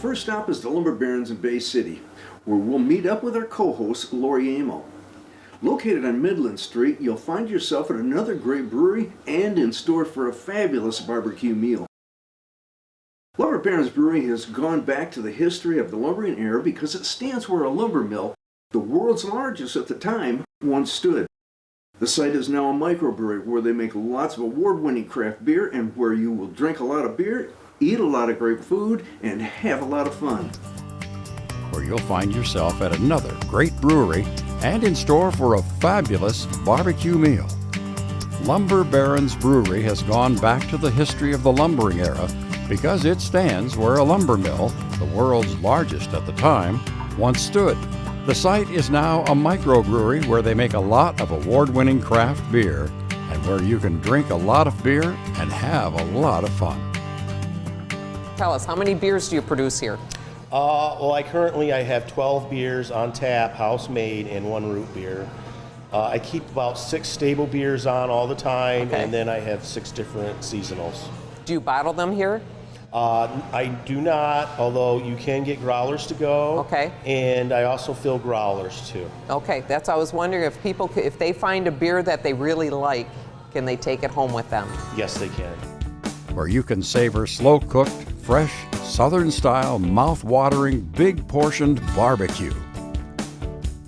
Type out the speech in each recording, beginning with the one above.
First stop is the Lumber Barons in Bay City, where we'll meet up with our co-host, Lori Amo. Located on Midland Street, you'll find yourself at another great brewery and in store for a fabulous barbecue meal. Lumber Barons Brewery has gone back to the history of the lumbering era because it stands where a lumber mill, the world's largest at the time, once stood. The site is now a microbrewery where they make lots of award-winning craft beer and where you will drink a lot of beer, eat a lot of great food, and have a lot of fun. Where you'll find yourself at another great brewery and in store for a fabulous barbecue meal. Lumber Barons Brewery has gone back to the history of the lumbering era because it stands where a lumber mill, the world's largest at the time, once stood. The site is now a microbrewery where they make a lot of award-winning craft beer and where you can drink a lot of beer and have a lot of fun. Tell us, how many beers do you produce here? Well, I have 12 beers on tap, house-made, and 1 root beer. I keep about 6 stable beers on all the time, Okay. and then I have 6 different seasonals. Do you bottle them here? I do not, although you can get growlers to go. Okay. And I also fill growlers too. Okay, I was wondering if people, if they find a beer that they really like, can they take it home with them? Yes, they can. Where you can savor slow-cooked, fresh, Southern-style, mouth-watering, big-portioned barbecue.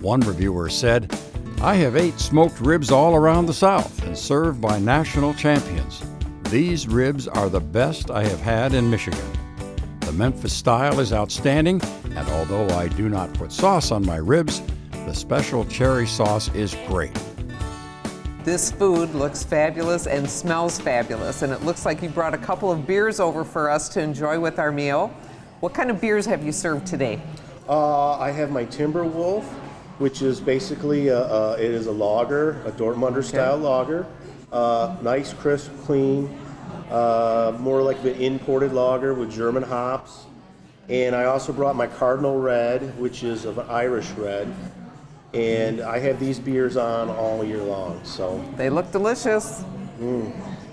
One reviewer said, "I have ate smoked ribs all around the South and served by national champions. These ribs are the best I have had in Michigan. The Memphis style is outstanding, and although I do not put sauce on my ribs, the special cherry sauce is great." This food looks fabulous and smells fabulous, and it looks like you brought a couple of beers over for us to enjoy with our meal. What kind of beers have you served today? I have my Timberwolf, which is basically it is a lager, a Dortmunder style lager. Nice, crisp, clean, more like an imported lager with German hops. And I also brought my Cardinal Red, which is an Irish red. And I have these beers on all year long. So They look delicious.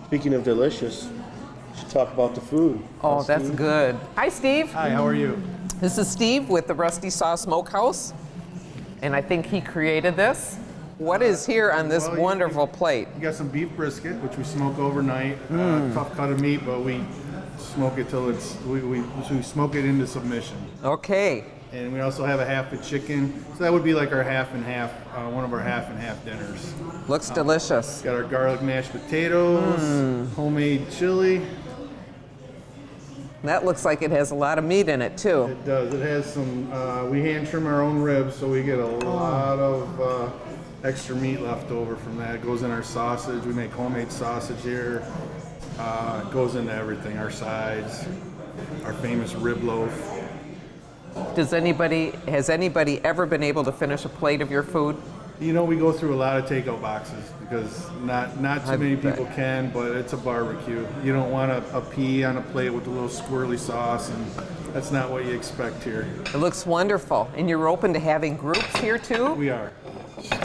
Speaking of delicious, we should talk about the food. Oh, Huh, that's Steve? good. Hi, Steve. Hi, how are you? This is Steve with the Rusty Saw Smokehouse, and I think he created this. What is here on this Well, wonderful plate? You got some beef brisket, which we smoke overnight. Tough cut of meat, but we smoke it till we smoke it into submission. Okay. And we also have a half a chicken, so that would be like our half and half, one of our half and half dinners. Looks delicious. Got our garlic mashed potatoes, homemade chili. That looks like it has a lot of meat in it too. It does. It has some. We hand trim our own ribs, so we get a lot of extra meat left over from that. It goes in our sausage. We make homemade sausage here. It goes into everything. Our sides, our famous rib loaf. Has anybody ever been able to finish a plate of your food? You know, we go through a lot of takeout boxes because not too many people can, but it's a barbecue. You don't want a pea on a plate with a little swirly sauce, and that's not what you expect here. It looks wonderful. And you're open to having groups here too? We are.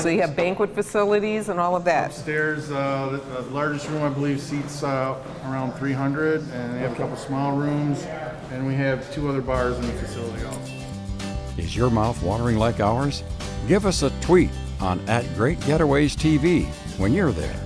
So you have banquet facilities and all of that? Upstairs, the largest room I believe seats around 300, and they have a couple small rooms, and we have 2 other bars in the facility also. Is your mouth watering like ours? Give us a tweet on @GreatGetaways TV when you're there.